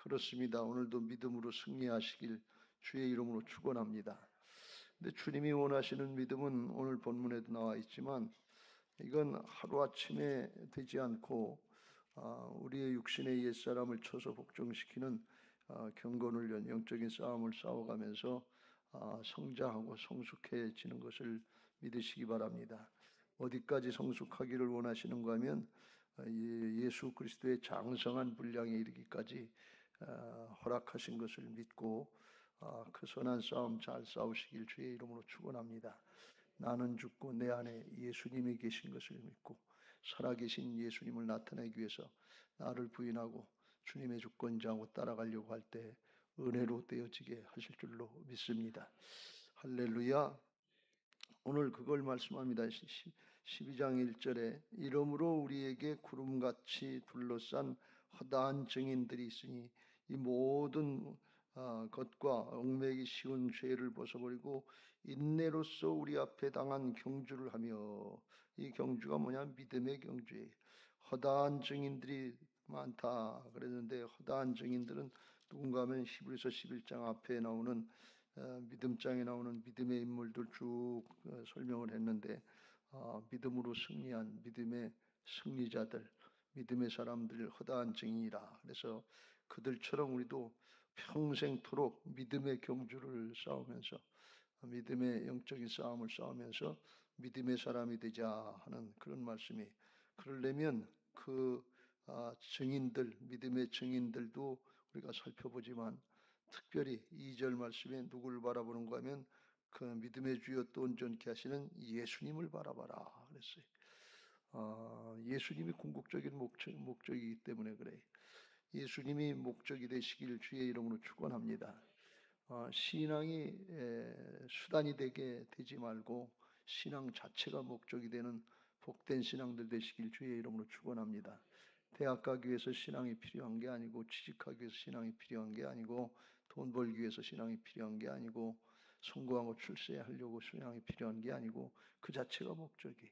그렇습니다. 오늘도 믿음으로 승리하시길 주의 이름으로 축원합니다. 근데 주님이 원하시는 믿음은 오늘 본문에도 나와 있지만 이건 하루아침에 되지 않고 우리의 육신의 옛사람을 쳐서 복종시키는 경건훈련, 영적인 싸움을 싸워가면서 성장하고 성숙해지는 것을 믿으시기 바랍니다. 어디까지 성숙하기를 원하시는가 하면 예수 그리스도의 장성한 분량에 이르기까지 허락하신 것을 믿고 그 선한 싸움 잘 싸우시길 주의 이름으로 축원합니다. 나는 죽고 내 안에 예수님이 계신 것을 믿고 살아계신 예수님을 나타내기 위해서 나를 부인하고 주님의 주권자하고 따라가려고 할 때 은혜로 되어지게 하실 줄로 믿습니다. 할렐루야. 오늘 그걸 말씀합니다. 12장 1절에 이러므로 우리에게 구름같이 둘러싼 허다한 증인들이 있으니 이 모든 것과 얽매기 쉬운 죄를 벗어버리고 인내로서 우리 앞에 당한 경주를 하며, 이 경주가 뭐냐? 믿음의 경주예요. 허다한 증인들이 많다 그랬는데, 허다한 증인들은 누군가 하면 히브리서 11장 앞에 나오는 믿음장에 나오는 믿음의 인물들 쭉 설명을 했는데, 믿음으로 승리한 믿음의 승리자들, 믿음의 사람들 허다한 증인이라. 그래서 그들처럼 우리도 평생토록 믿음의 경주를 싸우면서, 믿음의 영적인 싸움을 싸우면서 믿음의 사람이 되자 하는 그런 말씀이. 그러려면 그 증인들, 믿음의 증인들도 우리가 살펴보지만 특별히 2절 말씀에 누구를 바라보는가 하면 그 믿음의 주여 또 온전케 하시는 예수님을 바라봐라 그랬어요. 예수님이 궁극적인 목적이기 때문에 그래. 예수님이 목적이 되시길 주의 이름으로 축원합니다. 신앙이 수단이 되지 말고 신앙 자체가 목적이 되는 복된 신앙들 되시길 주의 이름으로 축원합니다. 대학 가기 위해서 신앙이 필요한 게 아니고, 취직하기 위해서 신앙이 필요한 게 아니고, 돈 벌기 위해서 신앙이 필요한 게 아니고, 성공하고 출세하려고 신앙이 필요한 게 아니고, 그 자체가 목적이.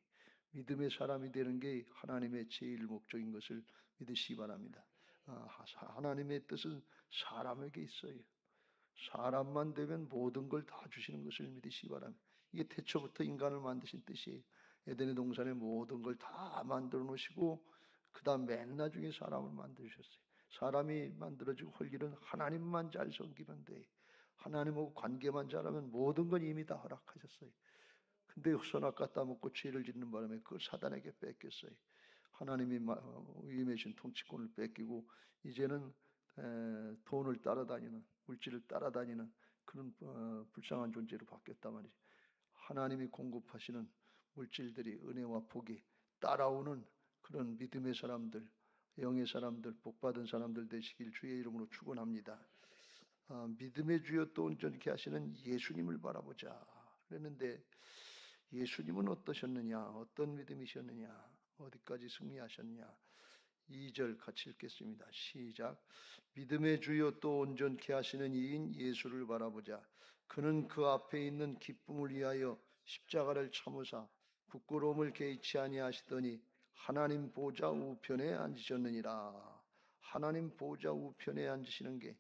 믿음의 사람이 되는 게 하나님의 제일 목적인 것을 믿으시기 바랍니다. 하나님의 뜻은 사람에게 있어요. 사람만 되면 모든 걸 다 주시는 것을 믿으시기 바랍니다. 이게 태초부터 인간을 만드신 뜻이에요. 에덴의 동산에 모든 걸 다 만들어 놓으시고 그 다음 맨 나중에 사람을 만드셨어요. 사람이 만들어지고 할 일은 하나님만 잘 섬기면 돼. 하나님하고 관계만 잘하면 모든 건 이미 다 허락하셨어요. 근데 선악 따먹고 죄를 짓는 바람에 그걸 사단에게 뺏겼어요. 하나님이 위임해준 통치권을 뺏기고 이제는 돈을 따라다니는, 물질을 따라다니는 그런 불쌍한 존재로 바뀌었단 말이죠. 하나님이 공급하시는 물질들이, 은혜와 복이 따라오는 그런 믿음의 사람들, 영의 사람들, 복받은 사람들 되시길 주의 이름으로 축원합니다. 믿음의 주여 또 온전케 하시는 예수님을 바라보자 그랬는데, 예수님은 어떠셨느냐, 어떤 믿음이셨느냐, 어디까지 승리하셨느냐. 2절 같이 읽겠습니다. 시작. 믿음의 주여 또 온전케 하시는 이인 예수를 바라보자. 그는 그 앞에 있는 기쁨을 위하여 십자가를 참으사 부끄러움을 개의치 아니하시더니 하나님 보좌 우편에 앉으셨느니라. 하나님 보좌 우편에 앉으시는 게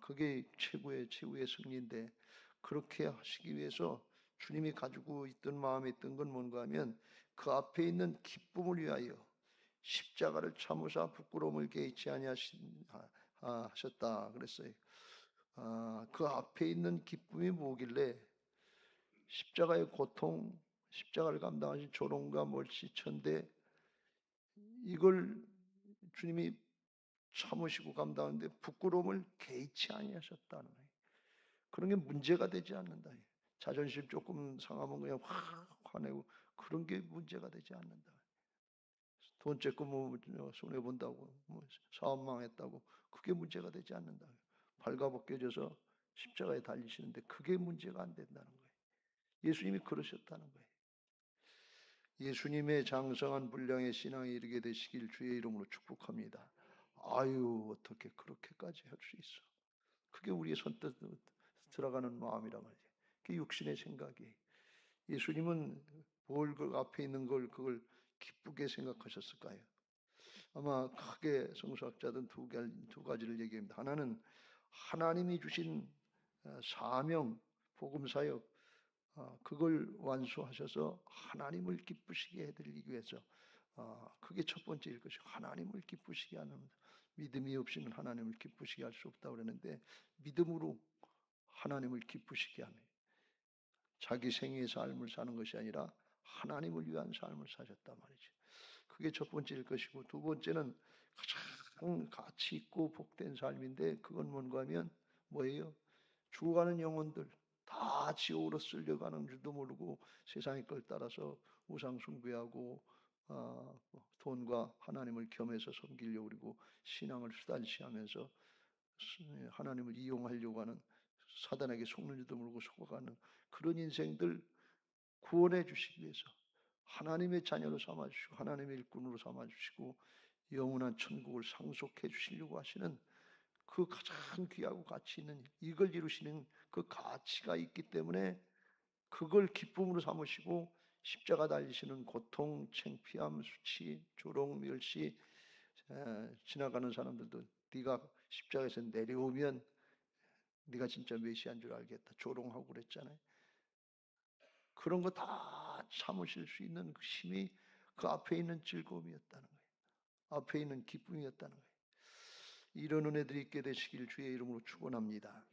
그게 최고의 승리인데, 그렇게 하시기 위해서 주님이 가지고 있던 마음에 있던 건 뭔가 하면 그 앞에 있는 기쁨을 위하여 십자가를 참으사 부끄러움을 개의치 아니하셨다 그랬어요. 그 앞에 있는 기쁨이 뭐길래 십자가의 고통, 십자가를 감당하신 조롱과 멀시천대, 이걸 주님이 참으시고 감당하는데 부끄러움을 개의치 아니하셨다는 거예요. 그런 게 문제가 되지 않는다. 자존심 조금 상하면 그냥 확 화내고 그런 게 문제가 되지 않는다. 돈 째고 뭐 손해 본다고, 뭐 사업 망했다고 그게 문제가 되지 않는다. 발가벗겨져서 십자가에 달리시는데 그게 문제가 안 된다는 거예요. 예수님이 그러셨다는 거예요. 예수님의 장성한 분량의 신앙에 이르게 되시길 주의 이름으로 축복합니다. 아유, 어떻게 그렇게까지 할 수 있어? 그게 우리의 손뜻 들어가는 마음이란 말이에요. 그게 육신의 생각이. 예수님은 뭘 그 앞에 있는 걸 그걸 기쁘게 생각하셨을까요? 아마 크게 성서학자들은 두 가지를 얘기합니다. 하나는 하나님이 주신 사명, 복음 사역, 그걸 완수하셔서 하나님을 기쁘시게 해드리기 위해서, 그게 첫 번째일 것이고, 하나님을 기쁘시게 하는, 믿음이 없이는 하나님을 기쁘시게 할 수 없다고 그러는데, 믿음으로 하나님을 기쁘시게 하는, 자기 생애의 삶을 사는 것이 아니라 하나님을 위한 삶을 사셨단 말이죠. 그게 첫 번째일 것이고, 두 번째는 가장 가치 있고 복된 삶인데, 그건 뭔가 하면 뭐예요? 죽어가는 영혼들, 다 지옥으로 쓸려가는 줄도 모르고 세상의 걸 따라서 우상 숭배하고 돈과 하나님을 겸해서 섬기려고 그러고 신앙을 수단시하면서 하나님을 이용하려고 하는, 사단에게 속는 줄도 모르고 속아가는 그런 인생들 구원해 주시기 위해서 하나님의 자녀로 삼아주시고 하나님의 일꾼으로 삼아주시고 영원한 천국을 상속해 주시려고 하시는 그 가장 귀하고 가치 있는, 이걸 이루시는 그 가치가 있기 때문에 그걸 기쁨으로 삼으시고 십자가 달리시는 고통, 창피함, 수치, 조롱, 멸시, 지나가는 사람들도 네가 십자가에서 내려오면 네가 진짜 메시아인 줄 알겠다, 조롱하고 그랬잖아요. 그런 거 다 참으실 수 있는 그 힘이 그 앞에 있는 즐거움이었다는 거예요. 앞에 있는 기쁨이었다는 거예요. 이런 은혜들이 있게 되시길 주의 이름으로 축원합니다.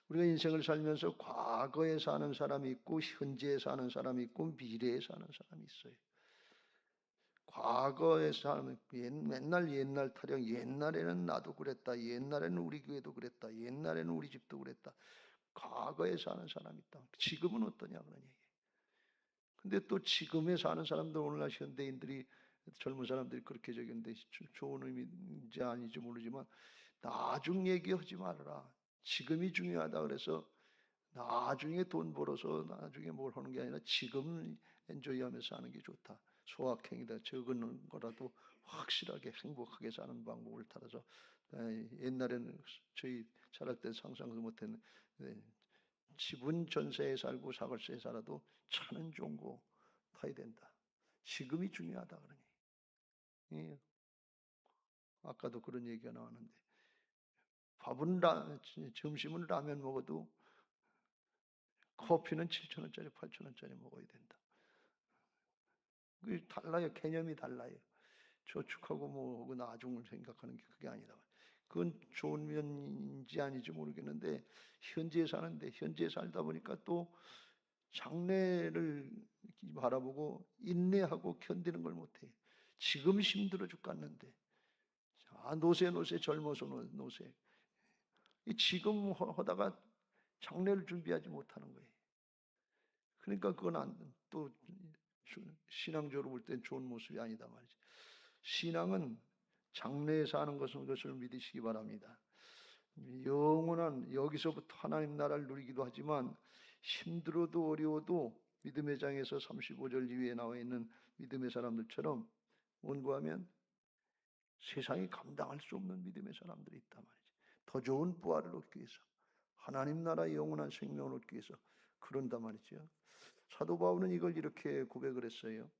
우리가 인생을 살면서 과거에 사는 사람이 있고 현재에 사는 사람이 있고 미래에 사는 사람이 있어요. 과거에 사는, 맨날 옛날 타령, 옛날에는 나도 그랬다, 옛날에는 우리 교회도 그랬다, 옛날에는 우리 집도 그랬다. 과거에 사는 사람이 있다. 지금은 어떠냐 그런 얘기예요. 근데 또 지금에 사는 사람들, 오늘날 현대인들이, 젊은 사람들이 그렇게 적용돼, 좋은 의미인지 아닌지 모르지만 나중 얘기하지 말아라, 지금이 중요하다. 그래서 나중에 돈 벌어서 나중에 뭘 하는 게 아니라 지금 엔조이하면서 사는 게 좋다. 소확행이다. 적은 거라도 확실하게 행복하게 사는 방법을 따라서, 옛날에는 저희 자랄 때 상상도 못했는, 집은 전세에 살고 사골세에 살아도 차는 좋은 거 타야 된다. 지금이 중요하다 그러니. 예. 아까도 그런 얘기가 나왔는데, 점심은 라면 먹어도 커피는 7,000원짜리 8,000원짜리 먹어야 된다. 그 달라요. 개념이 달라요. 저축하고 뭐하고 나중을 생각하는 게 그게 아니라, 그건 좋은 면인지 아닌지 모르겠는데 현지에 사는데, 현지에 살다 보니까 또 장래를 바라보고 인내하고 견디는 걸 못해. 지금 힘들어 죽겠는데, 노세 젊어서 노세, 이 지금 하다가 장래를 준비하지 못하는 거예요. 그러니까 그건 또 신앙적으로 볼 땐 좋은 모습이 아니다 말이죠. 신앙은 장래에 사는 것을 믿으시기 바랍니다. 영원한, 여기서부터 하나님 나라를 누리기도 하지만 힘들어도 어려워도 믿음의 장에서 35절 이후에 나와 있는 믿음의 사람들처럼 원고하면 세상이 감당할 수 없는 믿음의 사람들이 있단 말이죠. 더 좋은 부활을 얻기 위해서, 하나님 나라의 영원한 생명을 얻기 위해서 그런단 말이죠. 사도 바울은 이걸 이렇게 고백을 했어요.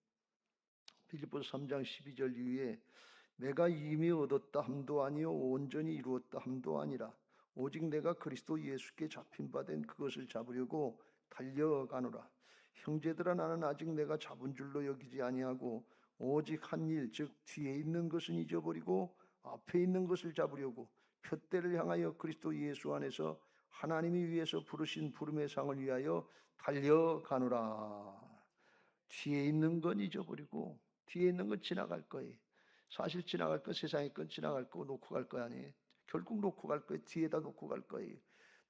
빌립보서 3장 12절 이후에 내가 이미 얻었다 함도 아니요 온전히 이루었다 함도 아니라 오직 내가 그리스도 예수께 잡힌 바 된 그것을 잡으려고 달려가노라. 형제들아, 나는 아직 내가 잡은 줄로 여기지 아니하고 오직 한 일, 즉 뒤에 있는 것은 잊어버리고 앞에 있는 것을 잡으려고 표대를 향하여 그리스도 예수 안에서 하나님이 위해서 부르신 부름의 상을 위하여 달려가노라. 뒤에 있는 건 잊어버리고 뒤에 있는 건 지나갈 거예요. 사실 지나갈 거, 세상의 건 지나갈 거고 놓고 갈 거 아니에요. 결국 놓고 갈 거예요. 뒤에다 놓고 갈 거예요.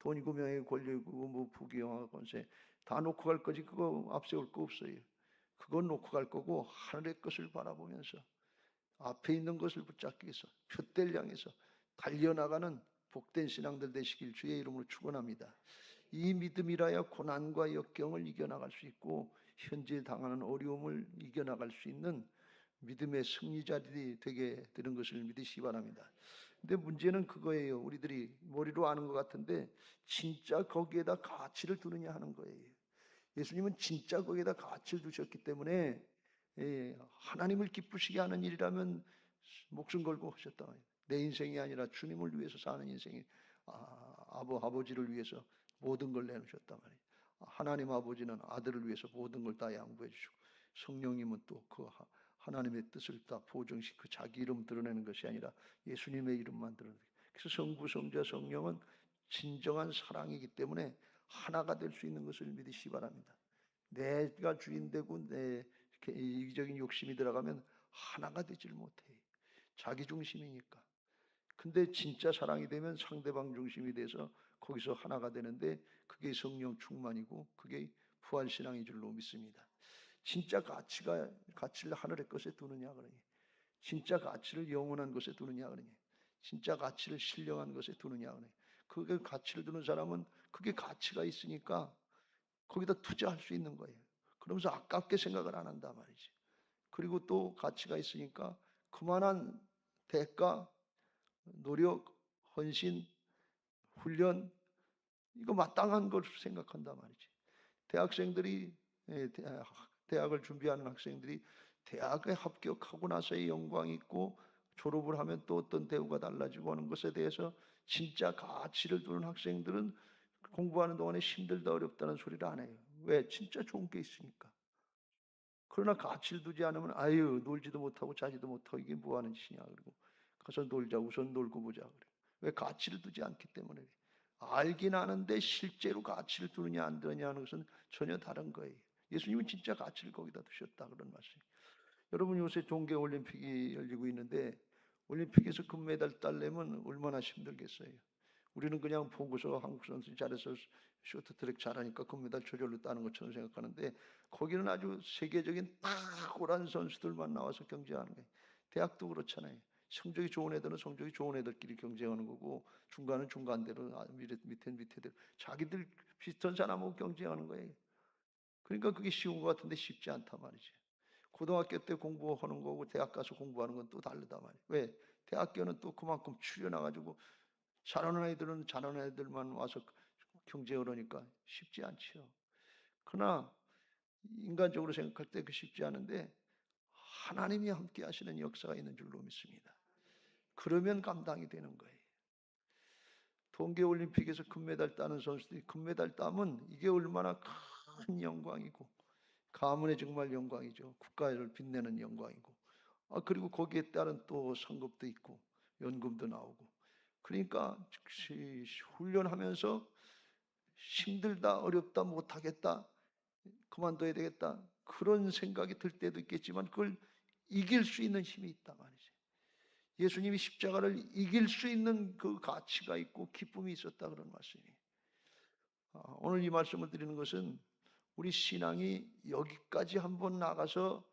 돈이고 명예고 권력이고 뭐 부귀영화 권세 다 놓고 갈 거지. 그거 앞세울 거 없어요. 그건 놓고 갈 거고 하늘의 것을 바라보면서 앞에 있는 것을 붙잡기 위해서 표대를 향해서 달려나가는 복된 신앙들 되시길 주의 이름으로 축원합니다. 이 믿음이라야 고난과 역경을 이겨나갈 수 있고 현재 당하는 어려움을 이겨나갈 수 있는 믿음의 승리자들이 되게 되는 것을 믿으시기 바랍니다. 근데 문제는 그거예요. 우리들이 머리로 아는 것 같은데 진짜 거기에다 가치를 두느냐 하는 거예요. 예수님은 진짜 거기에다 가치를 두셨기 때문에 하나님을 기쁘시게 하는 일이라면 목숨 걸고 하셨다. 내 인생이 아니라 주님을 위해서 사는 인생이 아버지를 위해서 모든 걸 내놓으셨단 말이에요. 하나님 아버지는 아들을 위해서 모든 걸 다 양보해 주시고 성령님은 또 그 하나님의 뜻을 다 보증시키고 자기 이름 드러내는 것이 아니라 예수님의 이름만 드러내는 거예요. 그래서 성부, 성자, 성령은 진정한 사랑이기 때문에 하나가 될 수 있는 것을 믿으시기 바랍니다. 내가 주인 되고 내 이기적인 욕심이 들어가면 하나가 되질 못해요. 자기 중심이니까. 근데 진짜 사랑이 되면 상대방 중심이 돼서 거기서 하나가 되는데 그게 성령 충만이고 그게 부활신앙인 줄로 믿습니다. 진짜 가치를 하늘의 것에 두느냐 그러니, 진짜 가치를 영원한 것에 두느냐 그러니, 진짜 가치를 신령한 것에 두느냐 그러니, 그게 가치를 두는 사람은 그게 가치가 있으니까 거기다 투자할 수 있는 거예요. 그러면서 아깝게 생각을 안 한단 말이지. 그리고 또 가치가 있으니까 그만한 대가, 노력, 헌신, 훈련 이거 마땅한 걸 생각한단 말이지. 대학생들이 대학을 준비하는 학생들이 대학에 합격하고 나서의 영광이 있고 졸업을 하면 또 어떤 대우가 달라지고 하는 것에 대해서 진짜 가치를 두는 학생들은 공부하는 동안에 힘들다 어렵다는 소리를 안 해요. 왜? 진짜 좋은 게 있으니까. 그러나 가치를 두지 않으면 아유 놀지도 못하고 자지도 못하고 이게 뭐 하는 짓이냐 그러고 가서 놀자 우선 놀고 보자 그래. 왜? 가치를 두지 않기 때문에. 알긴 아는데 실제로 가치를 두느냐 안 두느냐 하는 것은 전혀 다른 거예요. 예수님은 진짜 가치를 거기다 두셨다 그런 말씀이에요. 여러분 요새 동계올림픽이 열리고 있는데 올림픽에서 금메달 따려면 얼마나 힘들겠어요. 우리는 그냥 보고서 한국 선수 잘해서 쇼트트랙 잘하니까 금메달 저절로 따는 것처럼 생각하는데 거기는 아주 세계적인 탁월한 선수들만 나와서 경쟁하는 거예요. 대학도 그렇잖아요. 성적이 좋은 애들은 성적이 좋은 애들끼리 경쟁하는 거고 중간은 중간대로 밑에는 밑에대로 자기들 비슷한 사람하고 경쟁하는 거예요. 그러니까 그게 쉬운 것 같은데 쉽지 않단 말이지. 고등학교 때 공부하는 거고 대학 가서 공부하는 건 또 다르단 말이에요. 왜? 대학교는 또 그만큼 추려나가지고 잘하는 애들은 잘하는 애들만 와서 경쟁을 하니까 쉽지 않지요. 그러나 인간적으로 생각할 때 그 쉽지 않은데 하나님이 함께 하시는 역사가 있는 줄로 믿습니다. 그러면 감당이 되는 거예요. 동계올림픽에서 금메달 따는 선수들이 금메달 따면 이게 얼마나 큰 영광이고 가문의 정말 영광이죠. 국가를 빛내는 영광이고 그리고 거기에 따른 또 상급도 있고 연금도 나오고 그러니까 즉시 훈련하면서 힘들다 어렵다 못하겠다 그만둬야 되겠다 그런 생각이 들 때도 있겠지만 그걸 이길 수 있는 힘이 있다 말이죠. 예수님이 십자가를 이길 수 있는 그 가치가 있고 기쁨이 있었다 그런 말씀이에요. 오늘 이 말씀을 드리는 것은 우리 신앙이 여기까지 한번 나가서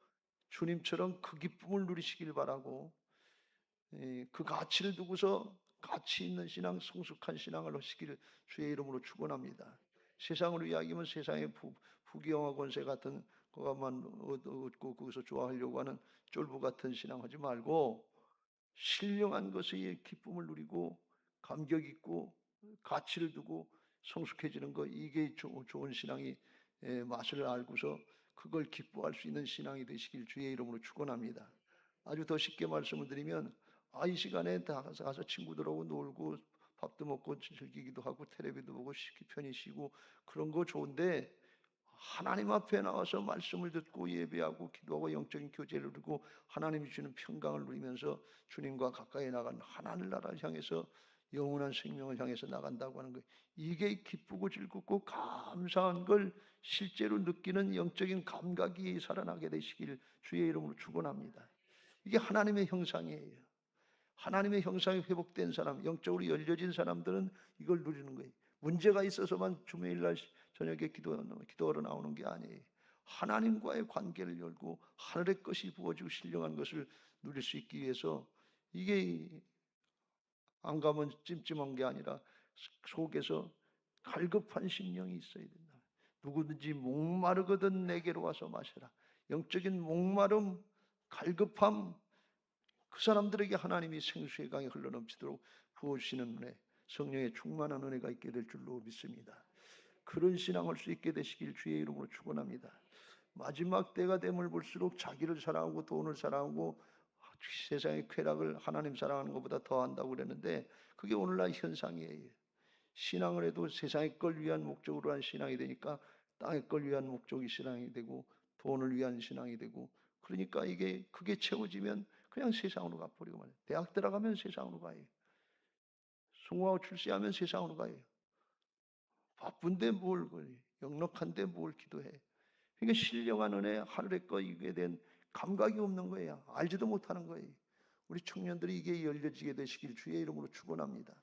주님처럼 그 기쁨을 누리시길 바라고 그 가치를 두고서 가치 있는 신앙, 성숙한 신앙을 하시기를 주의 이름으로 축원합니다. 세상으로 이야기하면 세상의 부귀영화 권세 같은 것만 얻고 거기서 좋아하려고 하는 쫄부 같은 신앙하지 말고 신령한 것의 기쁨을 누리고 감격 있고 가치를 두고 성숙해지는 것 이게 좋은 신앙이 맛을 알고서 그걸 기뻐할 수 있는 신앙이 되시길 주의 이름으로 축원합니다. 아주 더 쉽게 말씀을 드리면 이 시간에 다 가서 친구들하고 놀고 밥도 먹고 즐기기도 하고 텔레비도 보고 편히 쉬고 그런 거 좋은데 하나님 앞에 나와서 말씀을 듣고 예배하고 기도하고 영적인 교제를 누리고 하나님이 주는 평강을 누리면서 주님과 가까이 나간 하나님 나라를 향해서 영원한 생명을 향해서 나간다고 하는 거예요. 이게 기쁘고 즐겁고 감사한 걸 실제로 느끼는 영적인 감각이 살아나게 되시길 주의 이름으로 축원합니다. 이게 하나님의 형상이에요. 하나님의 형상이 회복된 사람, 영적으로 열려진 사람들은 이걸 누리는 거예요. 문제가 있어서만 주일날 저녁에 기도하러 나오는 게 아니에요. 하나님과의 관계를 열고 하늘의 것이 부어지고 신령한 것을 누릴 수 있기 위해서 이게 안 가면 찜찜한 게 아니라 속에서 갈급한 심령이 있어야 된다. 누구든지 목마르거든 내게로 와서 마셔라. 영적인 목마름, 갈급함 그 사람들에게 하나님이 생수의 강이 흘러넘치도록 부어주시는 은혜 성령의 충만한 은혜가 있게 될 줄로 믿습니다. 그런 신앙할 수 있게 되시길 주의 이름으로 축원합니다. 마지막 때가 됨을 볼수록 자기를 사랑하고 돈을 사랑하고 세상의 쾌락을 하나님 사랑하는 것보다 더 한다고 그랬는데 그게 오늘날 현상이에요. 신앙을 해도 세상의 걸 위한 목적으로 한 신앙이 되니까 땅의 걸 위한 목적이 신앙이 되고 돈을 위한 신앙이 되고 그러니까 이게 그게 채워지면 그냥 세상으로 가버리고 말이에요. 대학 들어가면 세상으로 가요. 성공하고 출세하면 세상으로 가요. 바쁜데 뭘 그래. 역력한데 뭘 기도해. 그러니까 신령한 은혜 하늘의 거 이게 된 감각이 없는 거예요. 알지도 못하는 거예요. 우리 청년들이 이게 열려지게 되시길 주의 이름으로 축원합니다.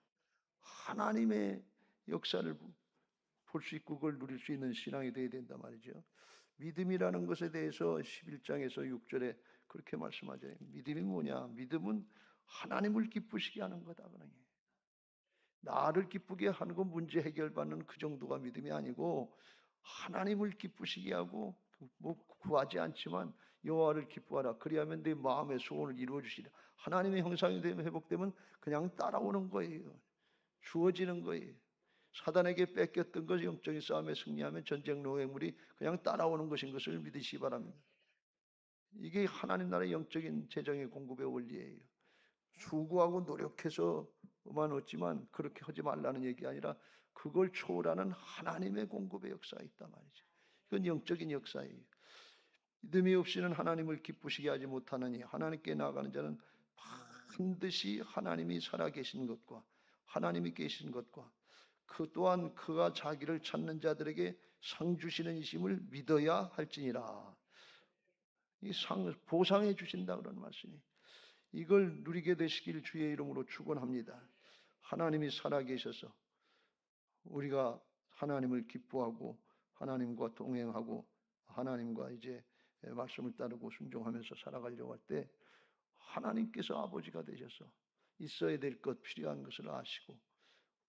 하나님의 역사를 볼 수 있고 그걸 누릴 수 있는 신앙이 되어야 된단 말이죠. 믿음이라는 것에 대해서 11장에서 6절에 그렇게 말씀하죠. 믿음이 뭐냐? 믿음은 하나님을 기쁘시게 하는 거다. 그러니 나를 기쁘게 하는 건 문제 해결받는 그 정도가 믿음이 아니고 하나님을 기쁘시게 하고 뭐 구하지 않지만 여호와를 기뻐하라. 그리하면 내 마음의 소원을 이루어 주시라. 하나님의 형상이 되면 회복되면 그냥 따라오는 거예요. 주어지는 거예요. 사단에게 뺏겼던 것 영적인 싸움에 승리하면 전쟁 노획물이 그냥 따라오는 것인 것을 믿으시기 바랍니다. 이게 하나님 나라의 영적인 재정의 공급의 원리예요. 수고하고 노력해서만 얻지만 그렇게 하지 말라는 얘기 아니라 그걸 초월하는 하나님의 공급의 역사가 있단 말이죠. 이건 영적인 역사예요. 믿음이 없이는 하나님을 기쁘시게 하지 못하느니 하나님께 나아가는 자는 반드시 하나님이 살아계신 것과 하나님이 계신 것과 그 또한 그가 자기를 찾는 자들에게 상 주시는 이심을 믿어야 할지니라. 이 상 보상해 주신다 그런 말씀이. 이걸 누리게 되시길 주의 이름으로 축원합니다. 하나님이 살아계셔서 우리가 하나님을 기뻐하고 하나님과 동행하고 하나님과 이제 말씀을 따르고 순종하면서 살아가려고 할 때 하나님께서 아버지가 되셔서 있어야 될 것 필요한 것을 아시고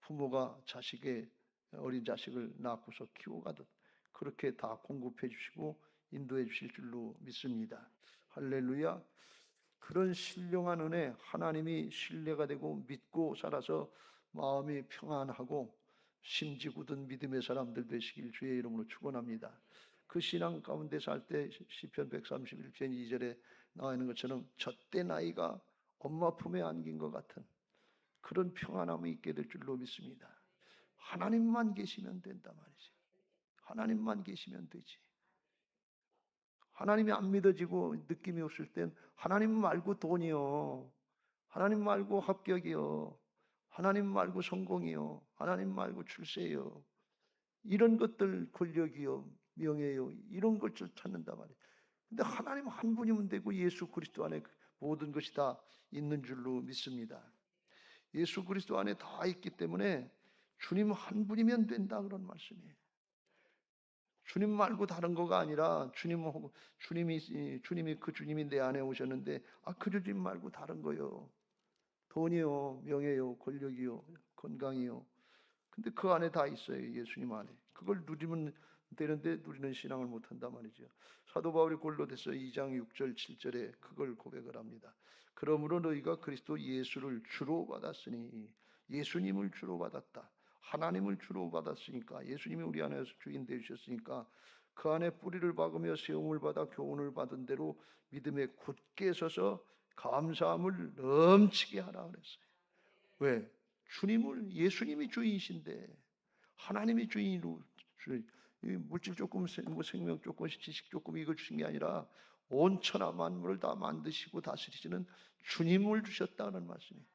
부모가 자식의 어린 자식을 낳고서 키워가듯 그렇게 다 공급해 주시고 인도해 주실 줄로 믿습니다. 할렐루야. 그런 신령한 은혜 하나님이 신뢰가 되고 믿고 살아서 마음이 평안하고 심지 굳은 믿음의 사람들 되시길 주의 이름으로 축원합니다. 그 신앙 가운데 살 때 시편 131편 2절에 나와 있는 것처럼 젖된 아이가 엄마 품에 안긴 것 같은 그런 평안함이 있게 될 줄로 믿습니다. 하나님만 계시면 된단 말이지. 하나님만 계시면 되지. 하나님이 안 믿어지고 느낌이 없을 땐 하나님 말고 돈이요. 하나님 말고 합격이요. 하나님 말고 성공이요. 하나님 말고 출세요. 이런 것들 권력이요. 명예요. 이런 걸 찾는단 말이에요. 근데 하나님 한 분이면 되고 예수 그리스도 안에 모든 것이 다 있는 줄로 믿습니다. 예수 그리스도 안에 다 있기 때문에 주님 한 분이면 된다 그런 말씀이에요. 주님 말고 다른 거가 아니라 주님이 그 주님이 내 안에 오셨는데 그 주님 말고 다른 거요. 돈이요, 명예요, 권력이요, 건강이요. 근데 그 안에 다 있어요. 예수님 안에. 그걸 누리면 되는데 누리는 신앙을 못 한단 말이죠. 사도 바울이 골로새서 2장 6절 7절에 그걸 고백을 합니다. 그러므로 너희가 그리스도 예수를 주로 받았으니 예수님을 주로 받았다. 하나님을 주로 받았으니까 예수님이 우리 안에서 주인 되셨으니까 그 안에 뿌리를 박으며 세움을 받아 교훈을 받은 대로 믿음에 굳게 서서 감사함을 넘치게 하라 그랬어요. 왜? 예수님이 주인이신데 하나님이 주인으로 물질 조금, 뭐 생명 조금, 지식 조금 이걸 주신 게 아니라 온 천하 만물을 다 만드시고 다스리시는 주님을 주셨다는 말씀이에요.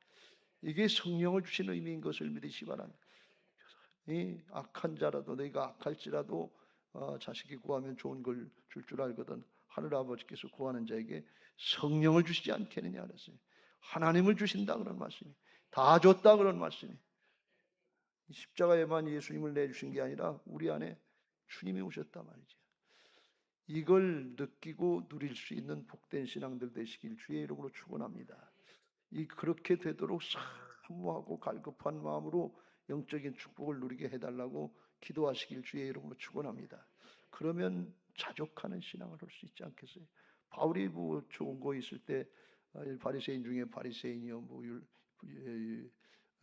이게 성령을 주신 의미인 것을 믿으시 바랍니다. 이 악한 자라도 너희가 악할지라도 자식이 구하면 좋은 걸 줄 알거든 하늘 아버지께서 구하는 자에게 성령을 주시지 않겠느냐 그랬어요. 하나님을 주신다 그런 말씀이 다 줬다 그런 말씀이 십자가에만 예수님을 내주신 게 아니라 우리 안에 주님이 오셨단 말이죠. 이걸 느끼고 누릴 수 있는 복된 신앙들 되시길 주의 이름으로 축원합니다. 그렇게 되도록 사모하고 갈급한 마음으로 영적인 축복을 누리게 해달라고 기도하시길 주의 이름으로 축원합니다. 그러면 자족하는 신앙을 할 수 있지 않겠어요? 바울이 뭐 좋은 거 있을 때 바리새인 중에 바리새인이요, 뭐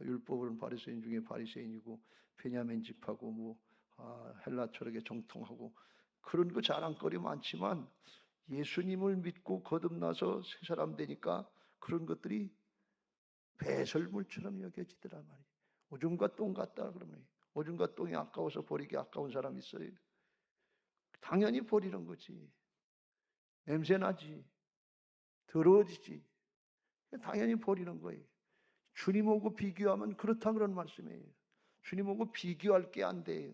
율법은 바리새인 중에 바리새인이고 베냐민 집하고 뭐 헬라 철학에 정통하고 그런 거 자랑거리 많지만 예수님을 믿고 거듭나서 새 사람 되니까 그런 것들이 배설물처럼 여겨지더란 말이에요. 오줌과 똥 같다 그러면 오줌과 똥이 아까워서 버리기 아까운 사람 있어요? 당연히 버리는 거지. 냄새나지. 더러워지지. 당연히 버리는 거예요. 주님하고 비교하면 그렇다 그런 말씀이에요. 주님하고 비교할 게 안 돼요.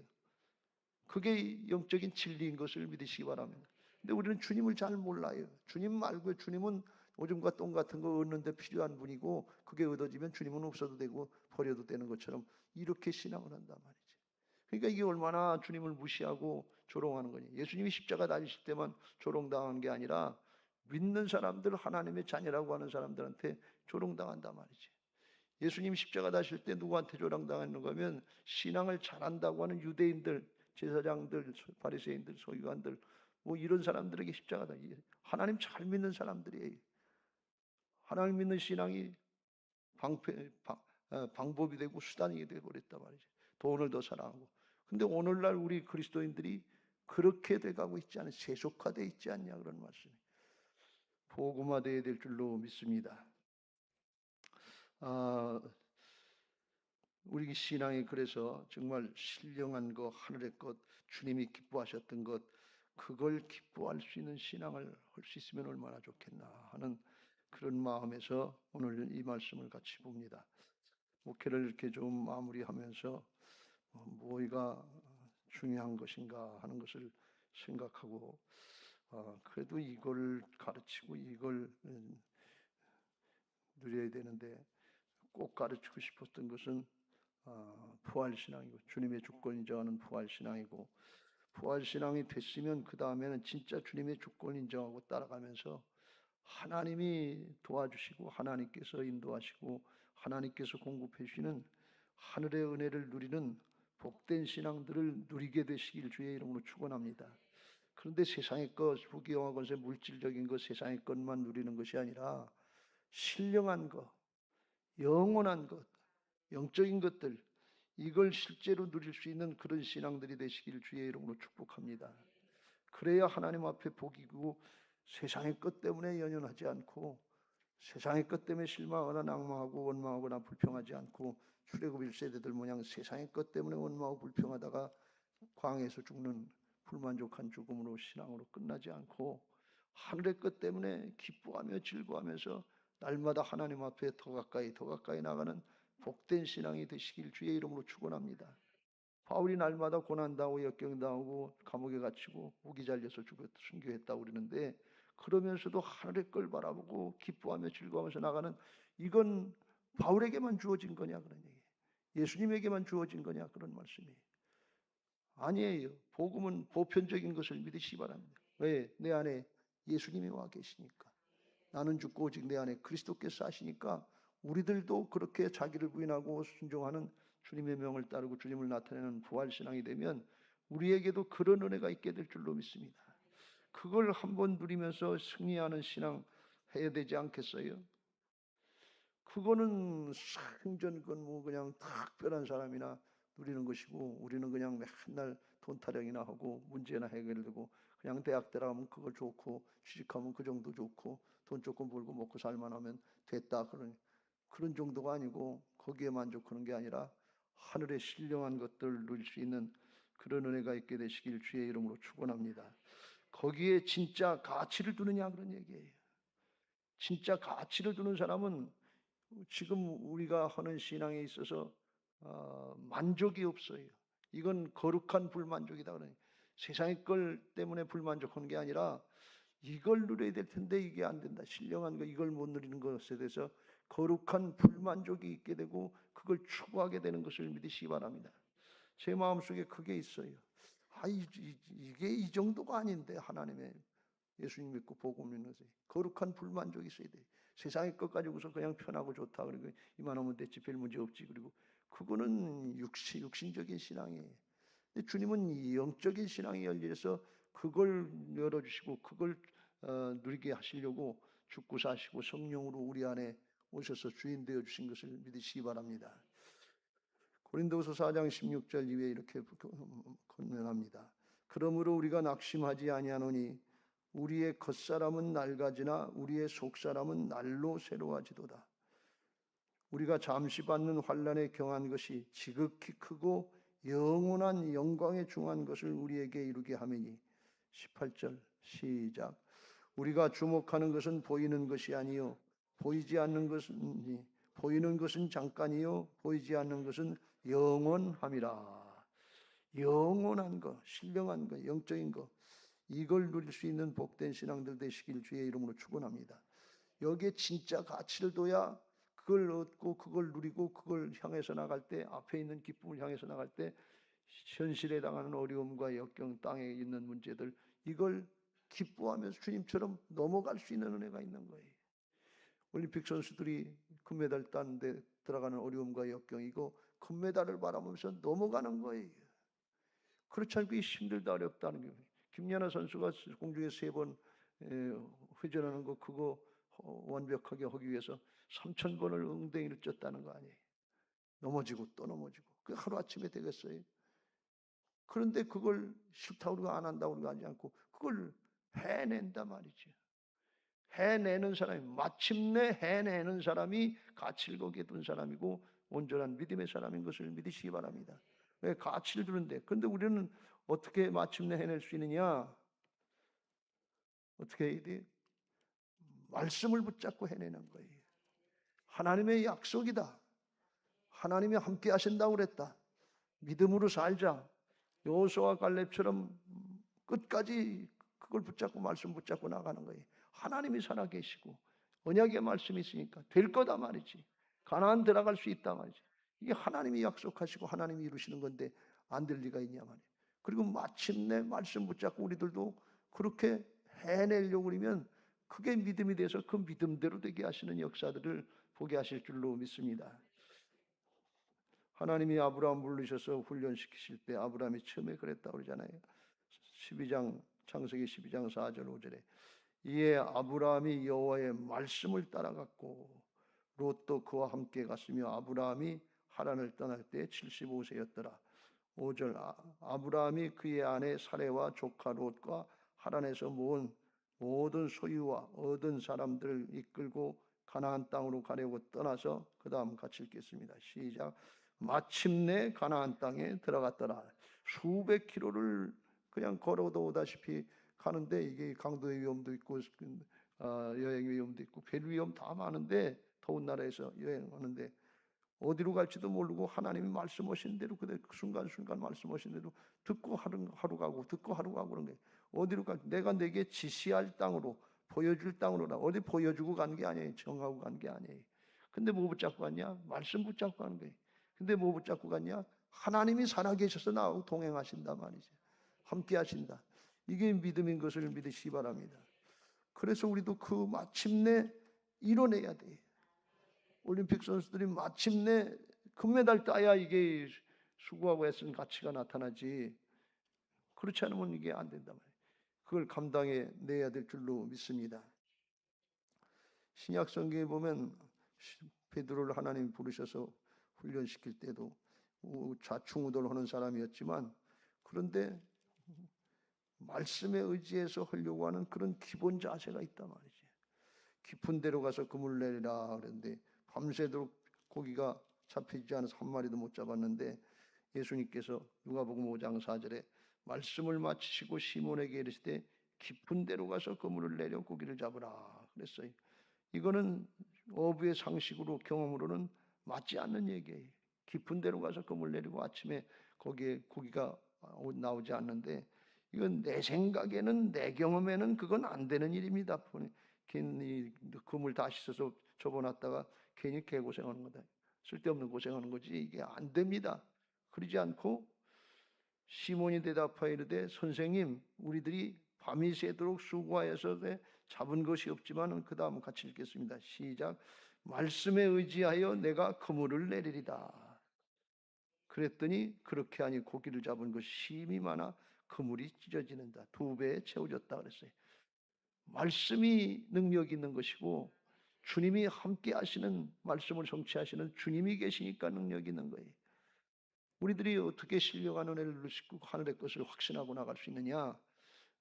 그게 영적인 진리인 것을 믿으시기 바랍니다. 근데 우리는 주님을 잘 몰라요. 주님 말고 주님은 오줌과 똥 같은 거 얻는데 필요한 분이고 그게 얻어지면 주님은 없어도 되고 버려도 되는 것처럼 이렇게 신앙을 한단 말이지. 그러니까 이게 얼마나 주님을 무시하고 조롱하는 거니. 예수님이 십자가 달리실 때만 조롱당한 게 아니라 믿는 사람들, 하나님의 자녀라고 하는 사람들한테 조롱당한단 말이지. 예수님 십자가 다실 때 누구한테 조롱당하는 거면 신앙을 잘한다고 하는 유대인들, 제사장들, 바리새인들, 서기관들 뭐 이런 사람들에게 십자가다. 하나님 잘 믿는 사람들이에요. 하나님 믿는 신앙이 방법이 되고 수단이 되고 그랬단 말이죠. 돈을 더 사랑하고. 근데 오늘날 우리 그리스도인들이 그렇게 돼가고 있지 않은 세속화되어 있지 않냐 그런 말씀이 복음화되어야 될 줄로 믿습니다. 우리 신앙이 그래서 정말 신령한 것, 하늘의 것, 주님이 기뻐하셨던 것, 그걸 기뻐할 수 있는 신앙을 할 수 있으면 얼마나 좋겠나 하는 그런 마음에서 오늘 이 말씀을 같이 봅니다. 목회를 이렇게 좀 마무리하면서 뭐가 중요한 것인가 하는 것을 생각하고 그래도 이걸 가르치고 이걸 누려야 되는데 꼭 가르치고 싶었던 것은 부활신앙이고 주님의 주권 인정하는 부활신앙이고 부활신앙이 됐으면 그 다음에는 진짜 주님의 주권 인정하고 따라가면서 하나님이 도와주시고 하나님께서 인도하시고 하나님께서 공급해 주시는 하늘의 은혜를 누리는 복된 신앙들을 누리게 되시길 주의 이름으로 축원합니다. 그런데 세상의 것, 부귀영화 권세, 물질적인 것, 세상의 것만 누리는 것이 아니라 신령한 것, 영원한 것, 영적인 것들 이걸 실제로 누릴 수 있는 그런 신앙들이 되시길 주의 이름으로 축복합니다. 그래야 하나님 앞에 복이고 세상의 것 때문에 연연하지 않고 세상의 것 때문에 실망하거나 낭망하고 원망하거나 불평하지 않고 출애굽 1세대들 모양 세상의 것 때문에 원망하고 불평하다가 광야에서 죽는 불만족한 죽음으로 신앙으로 끝나지 않고 하늘의 것 때문에 기뻐하며 즐거워하면서 날마다 하나님 앞에 더 가까이 나가는 복된 신앙이 되시길 주의 이름으로 축원합니다. 바울이 날마다 고난당하고 역경당하고 감옥에 갇히고 무기 잘려서 순교했다고 그러는데 그러면서도 하늘의 걸 바라보고 기뻐하며 즐거워하면서 나가는 이건 바울에게만 주어진 거냐 그런 얘기예요. 예수님에게만 주어진 거냐 그런 말씀이에요. 아니에요. 복음은 보편적인 것을 믿으시기 바랍니다. 왜? 내 안에 예수님이 와 계시니까. 나는 죽고 오직 내 안에 그리스도께서 사시니까 우리들도 그렇게 자기를 부인하고 순종하는 주님의 명을 따르고 주님을 나타내는 부활신앙이 되면 우리에게도 그런 은혜가 있게 될 줄로 믿습니다. 그걸 한번 누리면서 승리하는 신앙 해야 되지 않겠어요? 그거는 생전 뭐 그냥 특별한 사람이나 누리는 것이고 우리는 그냥 맨날 돈 타령이나 하고 문제나 해결되고 그냥 대학 들어가면 그거 좋고 취직하면 그 정도 좋고 돈 조금 벌고 먹고 살만 하면 됐다 그런 정도가 아니고 거기에 만족하는 게 아니라 하늘의 신령한 것들을 누릴 수 있는 그런 은혜가 있게 되시길 주의 이름으로 축원합니다. 거기에 진짜 가치를 두느냐 그런 얘기예요. 진짜 가치를 두는 사람은 지금 우리가 하는 신앙에 있어서 만족이 없어요. 이건 거룩한 불만족이다 그러니 세상의 걸 때문에 불만족하는 게 아니라 이걸 누려야 될 텐데 이게 안 된다. 신령한 거 이걸 못 누리는 것에 대해서 거룩한 불만족이 있게 되고 그걸 추구하게 되는 것을 믿으시기 바랍니다. 제 마음속에 그게 있어요. 이게 이 정도가 아닌데 하나님의 예수님 믿고 복음 믿는 것이 거룩한 불만족이 있어야 돼. 세상의 것 가지고서 그냥 편하고 좋다 그리고 이만하면 됐지 별 문제 없지 그리고 그거는 육신적인 신앙이에요. 근데 주님은 영적인 신앙이 열려서 그걸 열어주시고 그걸 누리게 하시려고 죽고 사시고 성령으로 우리 안에 오셔서 주인 되어 주신 것을 믿으시기 바랍니다. 고린도후서 4장 16절 이후에 이렇게 권면합니다. 그러므로 우리가 낙심하지 아니하노니 우리의 겉사람은 낡아지나 우리의 속사람은 날로 새로워지도다. 우리가 잠시 받는 환난에 경한 것이 지극히 크고 영원한 영광에 중한 것을 우리에게 이루게 하매니. 18절 시작. 우리가 주목하는 것은 보이는 것이 아니요 보이지 않는 것은 보이는 것은 잠깐이요 보이지 않는 것은 영원함이라. 영원한 거, 신령한 거, 영적인 거, 이걸 누릴 수 있는 복된 신앙들 되시길 주의 이름으로 축원합니다. 여기에 진짜 가치를 둬야 그걸 얻고 그걸 누리고 그걸 향해서 나갈 때, 앞에 있는 기쁨을 향해서 나갈 때 현실에 당하는 어려움과 역경, 땅에 있는 문제들, 이걸 기뻐하면서 주님처럼 넘어갈 수 있는 은혜가 있는 거예요. 올림픽 선수들이 금메달 따는데 들어가는 어려움과 역경이고 금메달을 바라보면서 넘어가는 거예요. 그렇지 않고 힘들다 어렵다는 게, 김연아 선수가 공중에 3번 회전하는 거, 그거 완벽하게 하기 위해서 3,000번을 엉덩이를 쪘다는 거 아니에요. 넘어지고 또 넘어지고. 그게 하루아침에 되겠어요? 그런데 그걸 싫다고 그러고 안 한다고 그러고 하지 않고 그걸 해낸단 말이죠. 해내는 사람이, 마침내 해내는 사람이 가치를 거기에 둔 사람이고 온전한 믿음의 사람인 것을 믿으시기 바랍니다. 왜 가치를 두는데? 그런데 우리는 어떻게 마침내 해낼 수 있느냐? 어떻게 해야 돼? 말씀을 붙잡고 해내는 거예요. 하나님의 약속이다. 하나님이 함께 하신다고 그랬다. 믿음으로 살자. 여호수아와 갈렙처럼 끝까지 그걸 붙잡고 말씀 붙잡고 나가는 거예요. 하나님이 살아계시고 언약의 말씀이 있으니까 될 거다 말이지. 가나안 들어갈 수 있다 말이지. 이게 하나님이 약속하시고 하나님이 이루시는 건데 안 될 리가 있냐 말이에요. 그리고 마침내 말씀 붙잡고 우리들도 그렇게 해내려고 그러면 그게 믿음이 돼서 그 믿음대로 되게 하시는 역사들을 보게 하실 줄로 믿습니다. 하나님이 아브라함 부르셔서 훈련시키실 때 아브라함이 처음에 그랬다고 그러잖아요. 12장 창세기 12장 4절 5절에 이에 아브라함이 여호와의 말씀을 따라갔고 롯도 그와 함께 갔으며 아브라함이 하란을 떠날 때 75세였더라. 5절 아브라함이 그의 아내 사레와 조카 롯과 하란에서 모은 모든 소유와 얻은 사람들을 이끌고 가나안 땅으로 가려고 떠나서 그 다음 같이 읽겠습니다. 시작. 마침내 가나안 땅에 들어갔더라. 수백 킬로를 그냥 걸어도 오다시피 가는데 이게 강도의 위험도 있고 여행 위험도 있고 별 위험 다 많은데 더운 나라에서 여행하는데 어디로 갈지도 모르고 하나님이 말씀하신 대로 그 순간순간 말씀하신 대로 듣고 하루 가고 듣고 하루 가고 그런 게 어디로 갈지 내가 내게 지시할 땅으로 보여줄 땅으로라. 어디 보여주고 간 게 아니에요. 정하고 간 게 아니에요. 근데 뭐 붙잡고 갔냐? 말씀 붙잡고 가는 거예요. 근데 뭐 붙잡고 갔냐? 하나님이 살아계셔서 나하고 동행하신다 말이죠. 함께 하신다. 이게 믿음인 것을 믿으시기 바랍니다. 그래서 우리도 그 마침내 이뤄내야 돼요. 올림픽 선수들이 마침내 금메달 따야 이게 수고하고 애쓴 가치가 나타나지. 그렇지 않으면 이게 안 된단 말이에요. 그걸 감당해 내야 될 줄로 믿습니다. 신약 성경에 보면 베드로를 하나님 부르셔서 훈련시킬 때도 좌충우돌하는 사람이었지만 그런데 말씀에 의지해서 하려고 하는 그런 기본 자세가 있단 말이지. 깊은 데로 가서 그물 내리라 그랬는데 밤새도록 고기가 잡히지 않아서 한 마리도 못 잡았는데 예수님께서 누가복음 5장 4절에 말씀을 마치시고 시몬에게 이르시되 깊은 데로 가서 그물을 내려 고기를 잡으라 그랬어요. 이거는 어부의 상식으로 경험으로는 맞지 않는 얘기예요. 깊은 데로 가서 그물 내리고 아침에 거기에 고기가 나오지 않는데 이건 내 생각에는 내 경험에는 그건 안 되는 일입니다. 괜히 그물 다 씻어서 접어놨다가 괜히 개고생하는 거다. 쓸데없는 고생하는 거지 이게 안 됩니다. 그러지 않고 시몬이 대답하여 이르되 선생님 우리들이 밤이 새도록 수고하여서 잡은 것이 없지만 그 다음 같이 읽겠습니다. 시작. 말씀에 의지하여 내가 그물을 내리리다. 그랬더니 그렇게 하니 고기를 잡은 것이 심히 많아 그물이 찢어지는다. 2배 채워졌다 그랬어요. 말씀이 능력 있는 것이고 주님이 함께 하시는 말씀을 성취하시는 주님이 계시니까 능력이 있는 거예요. 우리들이 어떻게 신령한 은혜를 누리시고 하늘의 것을 확신하고 나갈 수 있느냐?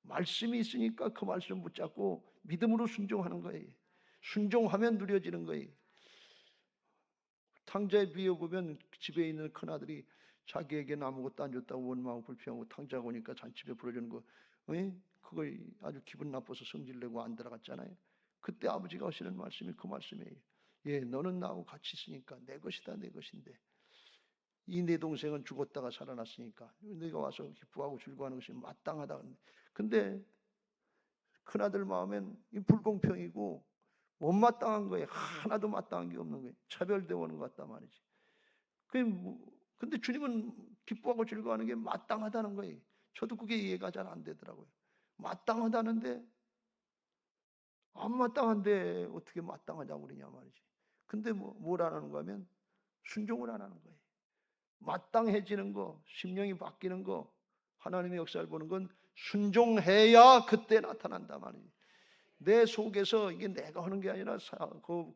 말씀이 있으니까 그 말씀 붙잡고 믿음으로 순종하는 거예요. 순종하면 누려지는 거예요. 탕자의 비유 보면 집에 있는 큰아들이 자기에게는 아무것도 안 줬다고 원망하고 불평하고 탕자가 오니까 잔치에 불어주는 거, 그걸 아주 기분 나빠서 성질내고 안 들어갔잖아요. 그때 아버지가 하시는 말씀이 그 말씀이에요. 예, 너는 나하고 같이 있으니까 내 것이다, 내 것인데 이 내 동생은 죽었다가 살아났으니까 네가 와서 기뻐하고 즐거워하는 것이 마땅하다. 근데 큰아들 마음엔 이 불공평이고 못마땅한 거예요. 하나도 마땅한 게 없는 거예요. 차별되어 오는 것 같단 말이지. 근데 주님은 기뻐하고 즐거워하는 게 마땅하다는 거예요. 저도 그게 이해가 잘 안 되더라고요. 마땅하다는데 안 마땅한데 어떻게 마땅하다고 그러냐 말이지. 근데 뭘 안 하는가 하면 순종을 안 하는 거예요. 마땅해지는 거, 심령이 바뀌는 거, 하나님의 역사를 보는 건 순종해야 그때 나타난다 말이에요. 내 속에서 이게 내가 하는 게 아니라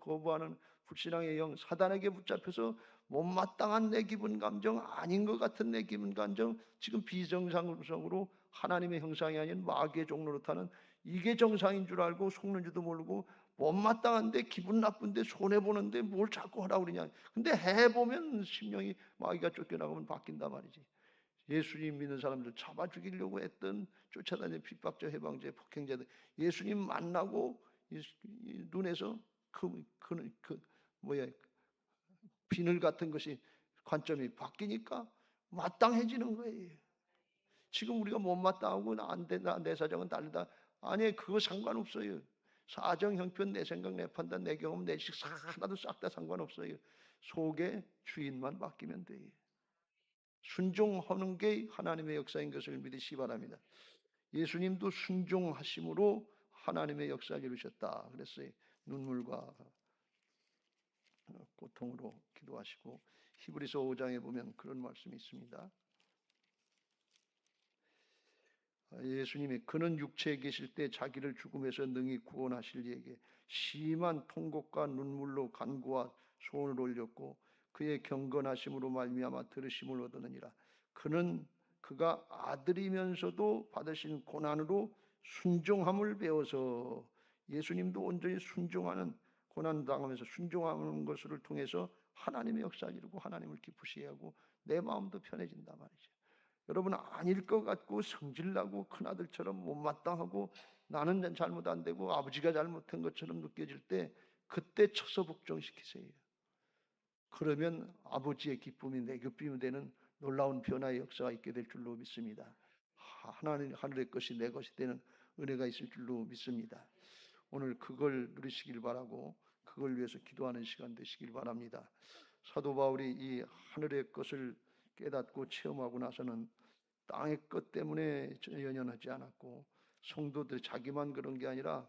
거부하는 불신앙의 영, 사단에게 붙잡혀서 못마땅한 내 기분 감정, 아닌 것 같은 내 기분 감정, 지금 비정상으로 하나님의 형상이 아닌 마귀의 종로로 타는 이게 정상인 줄 알고 속는지도 모르고 못마땅한데 기분 나쁜데 손해보는데 뭘 자꾸 하라고 그러냐. 근데 해보면 심령이 마귀가 쫓겨나가면 바뀐단 말이지. 예수님 믿는 사람들 잡아 죽이려고 했던 쫓아다니는 핍박자, 해방자, 폭행자들 예수님 만나고 이 눈에서 비늘 같은 것이 관점이 바뀌니까 마땅해지는 거예요. 지금 우리가 못마땅하고 안 된다, 내 사정은 다르다. 아니, 그거 상관없어요. 사정, 형편, 내 생각, 내 판단, 내 경험, 내 식 하나도 싹 다 상관없어요. 속에 주인만 바뀌면 돼요. 순종하는 게 하나님의 역사인 것을 믿으시기 바랍니다. 예수님도 순종하심으로 하나님의 역사를 이루셨다 그랬어요. 눈물과 고통으로 기도하시고 히브리서 5장에 보면 그런 말씀이 있습니다. 예수님이 그는 육체에 계실 때 자기를 죽음에서 능히 구원하실 이에게 심한 통곡과 눈물로 간구와 소원을 올렸고 그의 경건하심으로 말미암아 들으심을 얻으느니라. 그는 그가 아들이면서도 받으신 고난으로 순종함을 배워서 예수님도 온전히 순종하는 고난 당하면서 순종하는 것을 통해서 하나님의 역사를 이루고 하나님을 기쁘시게 하고 내 마음도 편해진단 말이죠. 여러분 아닐 것 같고 성질나고 큰아들처럼 못마땅하고 나는 잘못 안 되고 아버지가 잘못한 것처럼 느껴질 때 그때 쳐서 복종시키세요. 그러면 아버지의 기쁨이 내 기쁨이 되는 놀라운 변화의 역사가 있게 될 줄로 믿습니다. 하나님 하늘의 것이 내 것이 되는 은혜가 있을 줄로 믿습니다. 오늘 그걸 누리시길 바라고 그걸 위해서 기도하는 시간 되시길 바랍니다. 사도 바울이 이 하늘의 것을 깨닫고 체험하고 나서는 땅의 것 때문에 연연하지 않았고 성도들 자기만 그런 게 아니라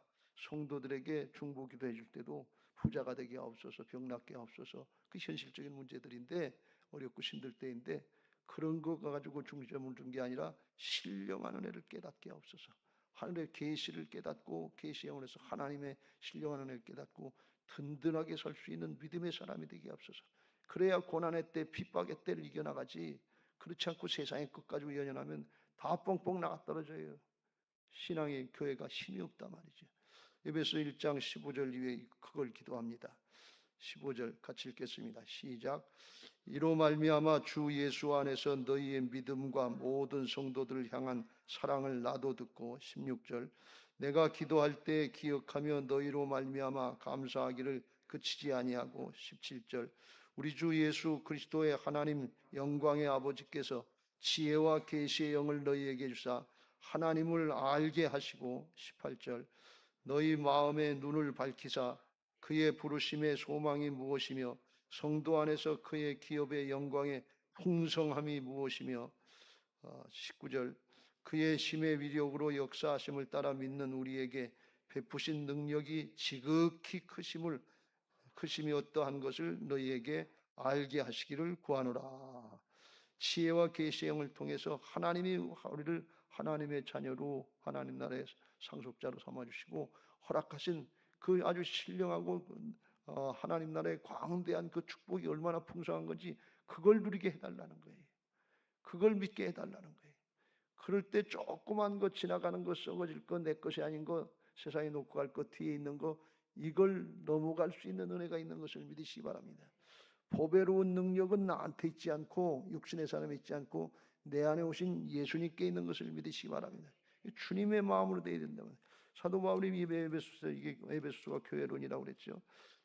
성도들에게 중보기도 해줄 때도 부자가 되게 하옵소서, 병 낫게 하옵소서. 그 현실적인 문제들인데 어렵고 힘들 때인데 그런 거 가지고 중점을 둔 게 아니라 신령한 은혜를 깨닫게 하옵소서. 하늘의 계시를 깨닫고 계시의 영혼에서 하나님의 신령한 은혜를 깨닫고 든든하게 설 수 있는 믿음의 사람이 되게 하옵소서. 그래야 고난의 때 핍박의 때를 이겨나가지 그렇지 않고 세상의 것 가지고 연연하면 다 뻥뻥 나가 떨어져요. 신앙의 교회가 힘이 없단 말이죠. 에베소 1장 15절 이후에 그걸 기도합니다. 15절 같이 읽겠습니다. 시작. 이로 말미암아 주 예수 안에서 너희의 믿음과 모든 성도들을 향한 사랑을 나도 듣고 16절 내가 기도할 때 기억하며 너희로 말미암아 감사하기를 그치지 아니하고 17절 우리 주 예수 그리스도의 하나님 영광의 아버지께서 지혜와 계시의 영을 너희에게 주사 하나님을 알게 하시고 18절 너희 마음의 눈을 밝히사 그의 부르심의 소망이 무엇이며 성도 안에서 그의 기업의 영광의 풍성함이 무엇이며 19절 그의 심의 위력으로 역사하심을 따라 믿는 우리에게 베푸신 능력이 지극히 크심이 어떠한 것을 너희에게 알게 하시기를 구하노라. 지혜와 계시의 영을 통해서 하나님이 우리를 하나님의 자녀로 하나님 나라의 상속자로 삼아주시고 허락하신 그 아주 신령하고 하나님 나라의 광대한 그 축복이 얼마나 풍성한 건지 그걸 누리게 해달라는 거예요. 그걸 믿게 해달라는 거예요. 그럴 때 조그만 거 지나가는 거 썩어질 거 내 것이 아닌 거 세상에 놓고 갈 거 뒤에 있는 거 이걸 넘어갈 수 있는 은혜가 있는 것을 믿으시기 바랍니다. 보배로운 능력은 나한테 있지 않고 육신의 사람에 있지 않고 내 안에 오신 예수님께 있는 것을 믿으시기 바랍니다. 주님의 마음으로 되어야 된다면 사도 바울이 에베소서 이게 에베소가 교회론이라고 그랬죠.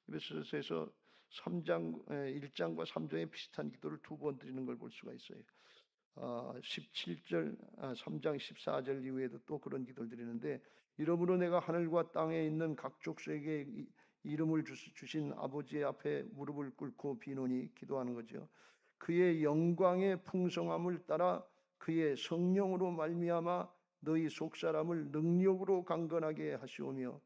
에베소서에서 3장 1장과 3장에 비슷한 기도를 두 번 드리는 걸 볼 수가 있어요. 17절 3장 14절 이후에도 또 그런 기도를 드리는데 이러므로 내가 하늘과 땅에 있는 각 족속에게 이름을 주신 아버지 앞에 무릎을 꿇고 비노니 기도하는 거죠. 그의 영광의 풍성함을 따라 그의 성령으로 말미암아 너희 속사람을 능력으로 강건하게 하시오며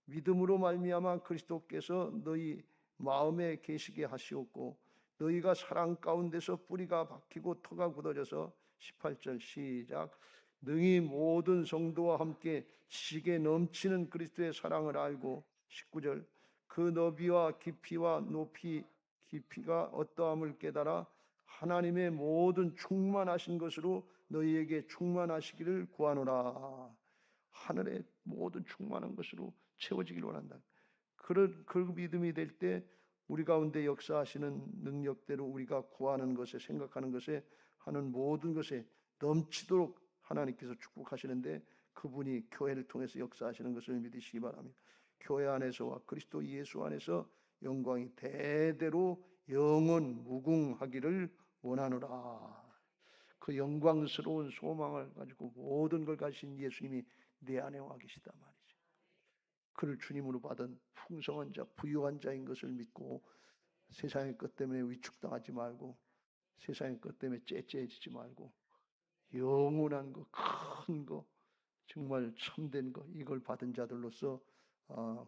믿음으로 말미암아 그리스도께서 너희 마음에 계시게 하시옵고 너희가 사랑 가운데서 뿌리가 박히고 터가 굳어져서 18절 시작 능히 모든 성도와 함께 지식에 넘치는 그리스도의 사랑을 알고 19절 그 너비와 깊이와 높이 깊이가 어떠함을 깨달아 하나님의 모든 충만하신 것으로 너희에게 충만하시기를 구하노라. 하늘의 모든 충만한 것으로 채워지기를 원한다. 그 믿음이 될 때 우리 가운데 역사하시는 능력대로 우리가 구하는 것에 생각하는 것에 하는 모든 것에 넘치도록 하나님께서 축복하시는데 그분이 교회를 통해서 역사하시는 것을 믿으시기 바랍니다. 교회 안에서와 그리스도 예수 안에서 영광이 대대로 영원 무궁하기를 원하노라. 그 영광스러운 소망을 가지고 모든 걸 가진 예수님이 내 안에 와 계시단 말이죠. 그를 주님으로 받은 풍성한 자, 부유한 자인 것을 믿고 세상의 것 때문에 위축당하지 말고 세상의 것 때문에 째째해지지 말고 영원한 거, 큰 거, 정말 참된 거 이걸 받은 자들로서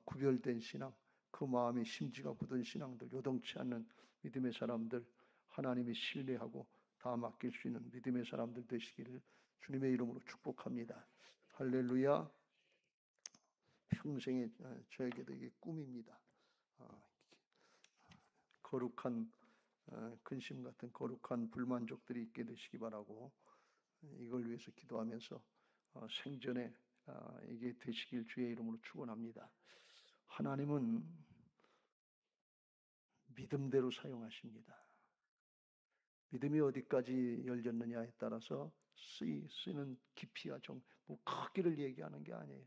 구별된 신앙, 그 마음의 심지가 굳은 신앙들, 요동치 않는 믿음의 사람들, 하나님이 신뢰하고 다 맡길 수 있는 믿음의 사람들 되시기를 주님의 이름으로 축복합니다. 할렐루야. 평생에 저에게도 이게 꿈입니다. 거룩한 근심 같은 거룩한 불만족들이 있게 되시기 바라고 이걸 위해서 기도하면서 생전에 이게 되시길 주의 이름으로 축원합니다. 하나님은 믿음대로 사용하십니다. 믿음이 어디까지 열렸느냐에 따라서 쓰이는 깊이와 뭐 크기를 얘기하는 게 아니에요.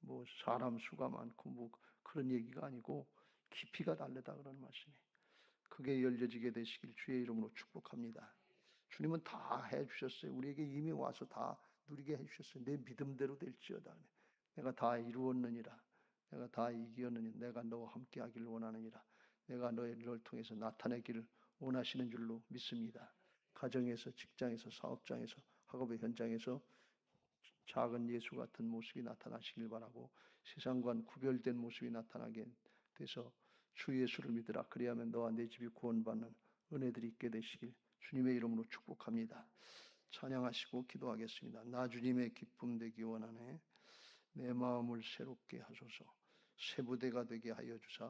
뭐 사람 수가 많고 뭐 그런 얘기가 아니고 깊이가 다르다 그런 말씀이에요. 그게 열려지게 되시길 주의 이름으로 축복합니다. 주님은 다 해주셨어요. 우리에게 이미 와서 다 누리게 해주셨어요. 내 믿음대로 될지어다. 내가 다 이루었느니라. 내가 다 이기었느니라. 내가 너와 함께하기를 원하느니라. 내가 너를 통해서 나타내기를 원하시는 줄로 믿습니다. 가정에서, 직장에서, 사업장에서, 학업의 현장에서 작은 예수 같은 모습이 나타나시길 바라고 세상과는 구별된 모습이 나타나게 돼서 주 예수를 믿으라. 그리하면 너와 내 집이 구원받는 은혜들이 있게 되시길 주님의 이름으로 축복합니다. 찬양하시고 기도하겠습니다. 나 주님의 기쁨 되기 원하네. 내 마음을 새롭게 하소서. 새 부대가 되게 하여 주사